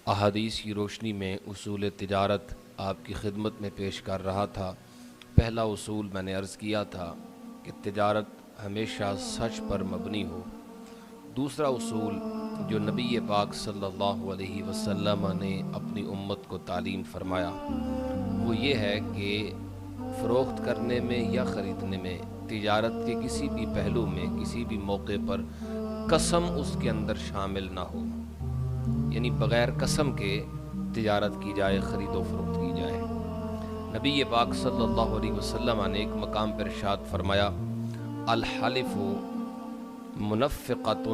احادیث کی روشنی میں اصول تجارت آپ کی خدمت میں پیش کر رہا تھا۔ پہلا اصول میں نے عرض کیا تھا کہ تجارت ہمیشہ سچ پر مبنی ہو۔ دوسرا اصول جو نبی پاک صلی اللہ علیہ وسلم نے اپنی امت کو تعلیم فرمایا وہ یہ ہے کہ فروخت کرنے میں یا خریدنے میں تجارت کے کسی بھی پہلو میں کسی بھی موقع پر قسم اس کے اندر شامل نہ ہو، یعنی بغیر قسم کے تجارت کی جائے، خرید و فروخت کی جائے۔ نبی پاک صلی اللہ علیہ وسلم نے ایک مقام پر ارشاد فرمایا، الحلف منفقۃ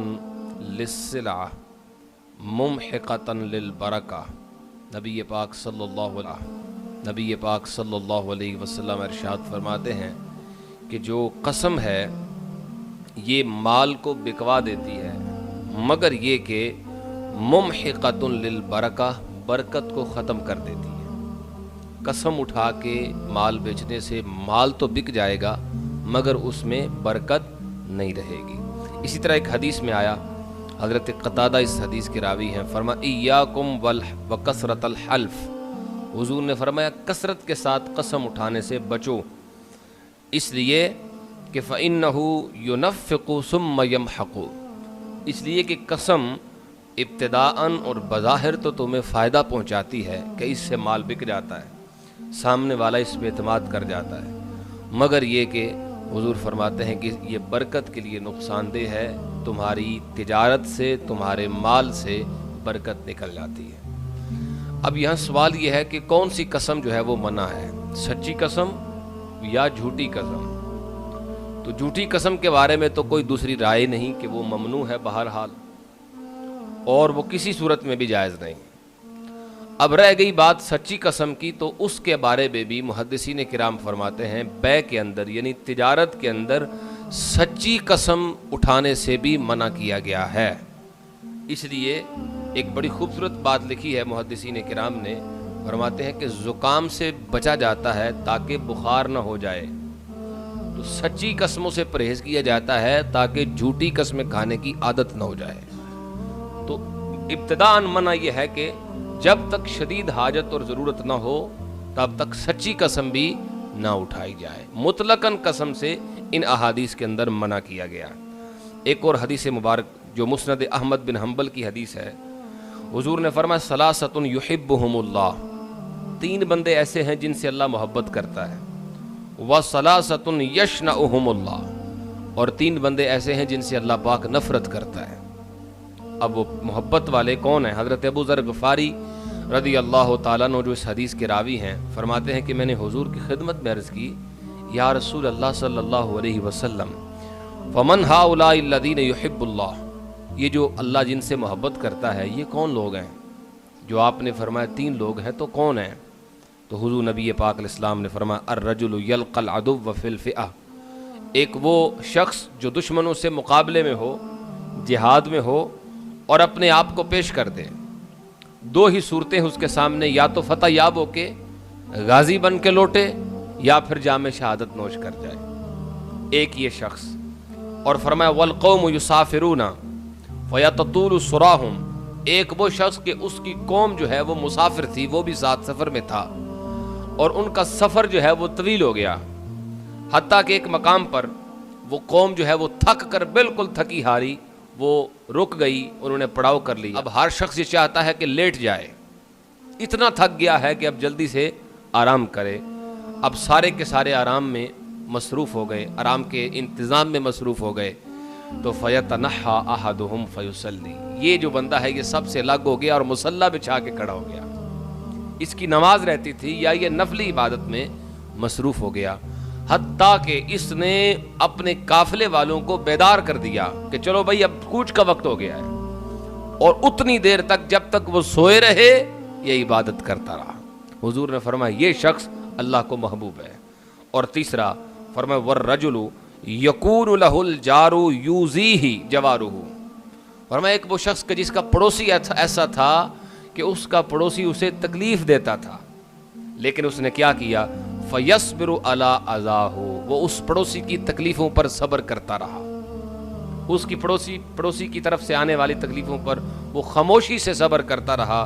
للسلع ممحقۃ للبرکہ۔ نبی پاک صلی اللہ علیہ وسلم ارشاد فرماتے ہیں کہ جو قسم ہے یہ مال کو بکوا دیتی ہے، مگر یہ کہ ممحقۃ للبرکہ، برکت کو ختم کر دیتی ہے۔ قسم اٹھا کے مال بیچنے سے مال تو بک جائے گا مگر اس میں برکت نہیں رہے گی۔ اسی طرح ایک حدیث میں آیا، حضرت قتادہ اس حدیث کے راوی ہیں، فرمایا ایاکم وکثرۃ الحلف۔ حضور نے فرمایا کثرت کے ساتھ قسم اٹھانے سے بچو، اس لیے کہ فَإِنَّهُ يُنَفِّقُ ثُمَّ يَمْحَقُ، اس لیے کہ قسم ابتداءً اور بظاہر تو تمہیں فائدہ پہنچاتی ہے کہ اس سے مال بک جاتا ہے، سامنے والا اس پہ اعتماد کر جاتا ہے، مگر یہ کہ حضور فرماتے ہیں کہ یہ برکت کے لیے نقصان دہ ہے، تمہاری تجارت سے، تمہارے مال سے برکت نکل جاتی ہے۔ اب یہاں سوال یہ ہے کہ کون سی قسم جو ہے وہ منع ہے، سچی قسم یا جھوٹی قسم؟ تو جھوٹی قسم کے بارے میں تو کوئی دوسری رائے نہیں کہ وہ ممنوع ہے بہرحال، اور وہ کسی صورت میں بھی جائز نہیں۔ اب رہ گئی بات سچی قسم کی، تو اس کے بارے میں بھی محدثین کرام فرماتے ہیں بیع کے اندر یعنی تجارت کے اندر سچی قسم اٹھانے سے بھی منع کیا گیا ہے۔ اس لیے ایک بڑی خوبصورت بات لکھی ہے محدثین کرام نے، فرماتے ہیں کہ زکام سے بچا جاتا ہے تاکہ بخار نہ ہو جائے، تو سچی قسموں سے پرہیز کیا جاتا ہے تاکہ جھوٹی قسمیں کھانے کی عادت نہ ہو جائے۔ تو ابتداءً منع یہ ہے کہ جب تک شدید حاجت اور ضرورت نہ ہو تب تک سچی قسم بھی نہ اٹھائی جائے۔ مطلقاً قسم سے ان احادیث کے اندر منع کیا گیا۔ ایک اور حدیث مبارک جو مسند احمد بن حنبل کی حدیث ہے، حضور نے فرمایا ثلاثۃ یحبہم اللہ، تین بندے ایسے ہیں جن سے اللہ محبت کرتا ہے، وثلاثۃ یشنؤہم اللہ، اور تین بندے ایسے ہیں جن سے اللہ پاک نفرت کرتا ہے۔ اب وہ محبت والے کون ہیں؟ حضرت ابو ذر غفاری رضی اللہ تعالیٰ عنہ جو اس حدیث کے راوی ہیں فرماتے ہیں کہ میں نے حضور کی خدمت میں عرض کی، یا رسول اللہ صلی اللہ علیہ وسلم فمن ہؤلاء الذین یحب اللہ، یہ جو اللہ جن سے محبت کرتا ہے یہ کون لوگ ہیں؟ جو آپ نے فرمایا تین لوگ ہیں، تو کون ہیں؟ تو حضور نبی پاک علیہ السلام نے فرمایا الرجل یلقى العدو فی الفئہ، ایک وہ شخص جو دشمنوں سے مقابلے میں ہو، جہاد میں ہو اور اپنے آپ کو پیش کر دے۔ دو ہی صورتیں اس کے سامنے، یا تو فتح یاب ہو کے غازی بن کے لوٹے یا پھر جام شہادت نوش کر جائے، ایک یہ شخص۔ اور فرمایا والقوم یسافرون فیتطول سراہم، ایک وہ شخص کہ اس کی قوم جو ہے وہ مسافر تھی، وہ بھی ساتھ سفر میں تھا اور ان کا سفر جو ہے وہ طویل ہو گیا، حتیٰ کہ ایک مقام پر وہ قوم جو ہے وہ تھک کر بالکل تھکی ہاری وہ رک گئی، انہوں نے پڑاؤ کر لی۔ اب ہر شخص یہ چاہتا ہے کہ لیٹ جائے، اتنا تھک گیا ہے کہ اب جلدی سے آرام کرے۔ اب سارے کے سارے آرام میں مصروف ہو گئے، آرام کے انتظام میں مصروف ہو گئے، تو فیتنحی احدہم فیصلی، یہ جو بندہ ہے یہ سب سے الگ ہو گیا اور مصلی بچھا کے کھڑا ہو گیا۔ اس کی نماز رہتی تھی یا یہ نفلی عبادت میں مصروف ہو گیا، حتیٰ کہ اس نے اپنے قافلے والوں کو بیدار کر دیا کہ چلو بھائی اب کوچ کا وقت ہو گیا ہے، اور اتنی دیر تک جب تک وہ سوئے رہے یہ عبادت کرتا رہا۔ حضور نے فرمایا یہ شخص اللہ کو محبوب ہے۔ اور تیسرا فرمایا والرجل یکون لہ الجار یوزیہ جوارہ، فرمایا ایک وہ شخص کہ جس کا پڑوسی ایسا تھا کہ اس کا پڑوسی اسے تکلیف دیتا تھا، لیکن اس نے کیا کیا؟ فَيَصْبِرُ عَلَىٰ أَذَاهُ، وہ اس پڑوسی کی تکلیفوں پر صبر کرتا رہا، اس کی پڑوسی کی طرف سے آنے والی تکلیفوں پر وہ خاموشی سے صبر کرتا رہا،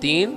3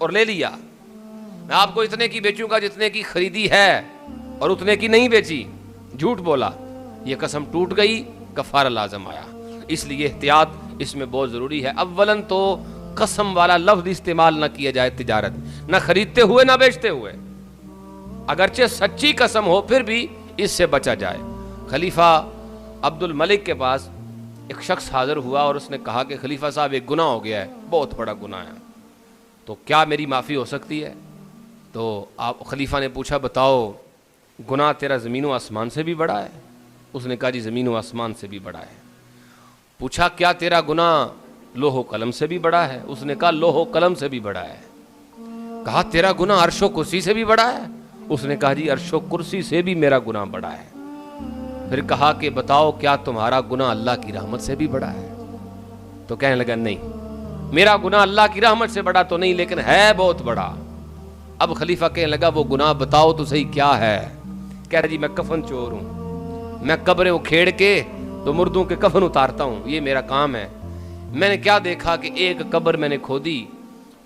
اور لے لیا، میں آپ کو اتنے کی بیچوں گا جتنے کی خریدی ہے اور اتنے کی نہیں بیچی، جھوٹ بولا، یہ قسم ٹوٹ گئی، کفارہ لازم آیا۔ اس لیے احتیاط اس میں بہت ضروری ہے۔ اولاً تو قسم والا لفظ استعمال نہ کیا جائے تجارت، نہ خریدتے ہوئے نہ بیچتے ہوئے، اگرچہ سچی قسم ہو پھر بھی اس سے بچا جائے۔ خلیفہ عبد الملک کے پاس ایک شخص حاضر ہوا اور اس نے کہا کہ خلیفہ صاحب ایک گناہ ہو گیا ہے، بہت بڑا گناہ ہے، تو کیا میری معافی ہو سکتی ہے؟ تو آپ خلیفہ نے پوچھا بتاؤ گناہ تیرا زمین و آسمان سے بھی بڑا ہے؟ اس نے کہا جی زمین و آسمان سے بھی بڑا ہے۔ پوچھا کیا تیرا گناہ لوح و قلم سے بھی بڑا ہے؟ اس نے کہا لوح و قلم سے بھی بڑا ہے۔ کہا تیرا گناہ عرش و کرسی سے بھی بڑا ہے؟ اس نے کہا جی عرش و کرسی سے بھی میرا گناہ بڑا ہے۔ پھر کہا کہ بتاؤ کیا تمہارا گناہ اللہ کی رحمت سے بھی بڑا ہے؟ تو کہنے لگا نہیں، میرا گناہ اللہ کی رحمت سے بڑا تو نہیں لیکن ہے بہت بڑا۔ اب خلیفہ کہنے لگا وہ گناہ بتاؤ تو صحیح کیا ہے؟ کہہ رہا جی میں کفن چور ہوں، میں قبریں اکھیڑ کے تو مردوں کے کفن اتارتا ہوں، یہ میرا کام ہے۔ میں نے کیا دیکھا کہ ایک قبر میں نے کھودی،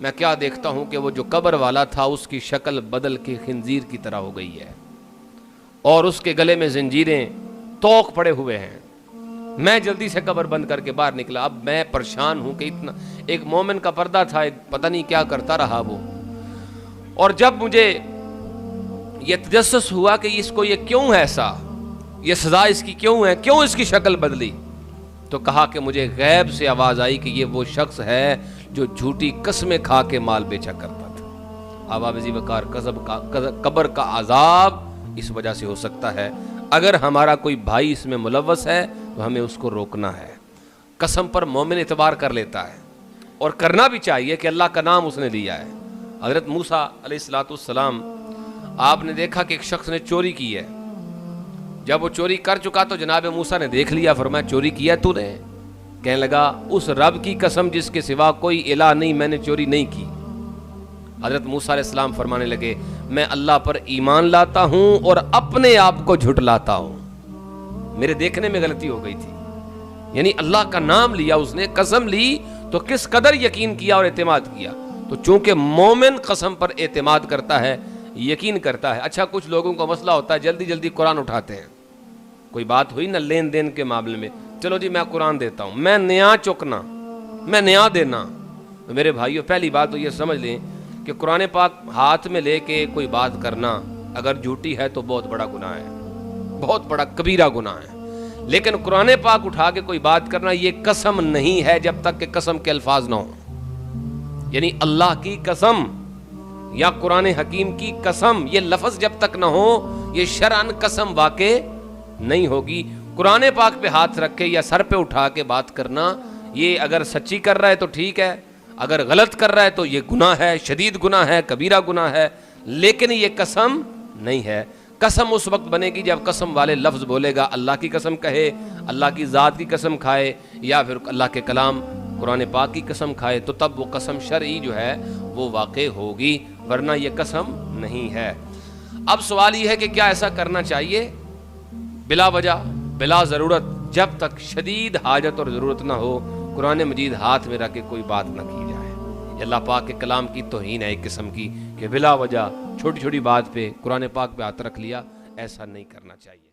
میں کیا دیکھتا ہوں کہ وہ جو قبر والا تھا اس کی شکل بدل کے خنزیر کی طرح ہو گئی ہے اور اس کے گلے میں زنجیریں توق پڑے ہوئے ہیں۔ میں جلدی سے قبر بند کر کے باہر نکلا۔ اب میں پریشان ہوں کہ اتنا ایک مومن کا پردہ تھا، ایک پتہ نہیں کیا کرتا رہا وہ، اور جب مجھے یہ تجسس ہوا کہ اس کو یہ کیوں ہے ایسا، یہ سزا اس کی کیوں ہے، کیوں اس کی شکل بدلی، تو کہا کہ مجھے غیب سے آواز آئی کہ یہ وہ شخص ہے جو جھوٹی قسمیں کھا کے مال بیچا کرتا تھا۔ اب عزیز وقار قبر کا عذاب اس وجہ سے ہو سکتا ہے، اگر ہمارا کوئی بھائی اس میں ملوث ہے تو ہمیں اس کو روکنا ہے۔ قسم پر مومن اعتبار کر لیتا ہے اور کرنا بھی چاہیے کہ اللہ کا نام اس نے لیا ہے۔ حضرت موسیٰ علیہ السلام آپ نے دیکھا کہ ایک شخص نے چوری کی ہے، جب وہ چوری کر چکا تو جناب موسیٰ نے دیکھ لیا، فرمایا چوری کیا تو نے؟ کہنے لگا اس رب کی قسم جس کے سوا کوئی الہ نہیں، میں نے چوری نہیں کی۔ حضرت موسیٰ علیہ السلام فرمانے لگے میں اللہ پر ایمان لاتا ہوں اور اپنے آپ کو جھٹلاتا ہوں، میرے دیکھنے میں غلطی ہو گئی تھی۔ یعنی اللہ کا نام لیا اس نے، قسم لی تو کس قدر یقین کیا اور اعتماد کیا۔ تو چونکہ مومن قسم پر اعتماد کرتا ہے، یقین کرتا ہے۔ اچھا کچھ لوگوں کا مسئلہ ہوتا ہے جلدی جلدی قرآن اٹھاتے ہیں، کوئی بات ہوئی نا لین دین کے معاملے میں، چلو جی میں قرآن دیتا ہوں، میں نیا چکنا، میں نیا دینا۔ میرے بھائیو پہلی بات تو یہ سمجھ لیں کہ قرآن پاک ہاتھ میں لے کے کوئی بات کرنا اگر جھوٹی ہے تو بہت بڑا گناہ ہے، بہت بڑا کبیرہ گناہ ہے۔ لیکن قرآن پاک اٹھا کے کوئی بات کرنا یہ قسم نہیں ہے جب تک کہ قسم کے الفاظ نہ ہوں، یعنی اللہ کی قسم یا قرآن حکیم کی قسم، یہ لفظ جب تک نہ ہو یہ شرعاً قسم واقع نہیں ہوگی۔ قرآن پاک پہ ہاتھ رکھ کے یا سر پہ اٹھا کے بات کرنا، یہ اگر سچی کر رہا ہے تو ٹھیک ہے، اگر غلط کر رہا ہے تو یہ گناہ ہے، شدید گناہ ہے، کبیرہ گناہ ہے، لیکن یہ قسم نہیں ہے۔ قسم اس وقت بنے گی جب قسم والے لفظ بولے گا، اللہ کی قسم کہے، اللہ کی ذات کی قسم کھائے، یا پھر اللہ کے کلام قرآن پاک کی قسم کھائے، تو تب وہ قسم شرعی جو ہے وہ واقع ہوگی، ورنہ یہ قسم نہیں ہے۔ اب سوال یہ ہے کہ کیا ایسا کرنا چاہیے؟ بلا وجہ، بلا ضرورت، جب تک شدید حاجت اور ضرورت نہ ہو قرآن مجید ہاتھ میں رکھ کے کوئی بات نہ کی جائے۔ یہ اللہ پاک کے کلام کی توہین ہے ایک قسم کی کہ بلا وجہ چھوٹی چھوٹی بات پہ قرآن پاک پہ ہاتھ رکھ لیا، ایسا نہیں کرنا چاہیے۔